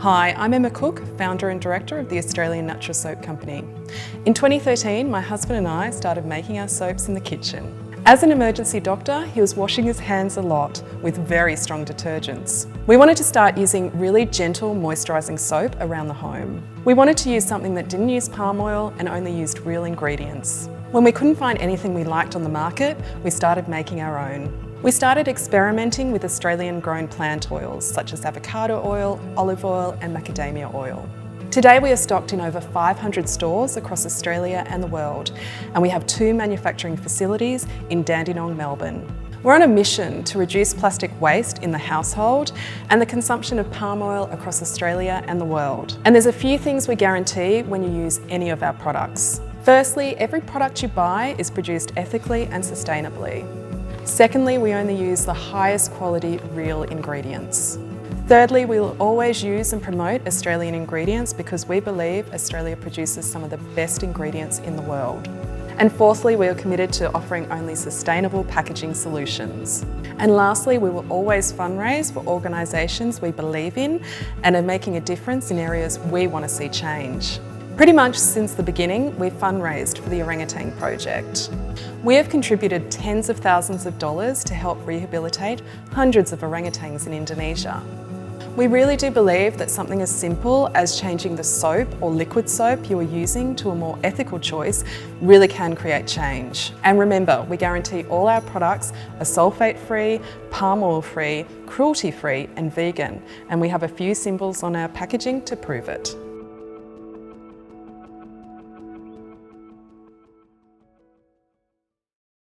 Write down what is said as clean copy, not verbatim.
Hi, I'm Emma Cook, founder and director of the Australian Natural Soap Company. In 2013, my husband and I started making our soaps in the kitchen. As an emergency doctor, he was washing his hands a lot with very strong detergents. We wanted to start using really gentle moisturising soap around the home. We wanted to use something that didn't use palm oil and only used real ingredients. When we couldn't find anything we liked on the market, we started making our own. We started experimenting with Australian-grown plant oils such as avocado oil, olive oil and macadamia oil. Today we are stocked in over 500 stores across Australia and the world, and we have 2 manufacturing facilities in Dandenong, Melbourne. We're on a mission to reduce plastic waste in the household and the consumption of palm oil across Australia and the world. And there's a few things we guarantee when you use any of our products. Firstly, every product you buy is produced ethically and sustainably. Secondly, we only use the highest quality real ingredients. Thirdly, we will always use and promote Australian ingredients because we believe Australia produces some of the best ingredients in the world. And fourthly, we are committed to offering only sustainable packaging solutions. And lastly, we will always fundraise for organisations we believe in and are making a difference in areas we want to see change. Pretty much since the beginning, we've fundraised for the Orangutan Project. We have contributed tens of thousands of dollars to help rehabilitate hundreds of orangutans in Indonesia. We really do believe that something as simple as changing the soap or liquid soap you are using to a more ethical choice really can create change. And remember, we guarantee all our products are sulfate-free, palm oil-free, cruelty-free and vegan, and we have a few symbols on our packaging to prove it.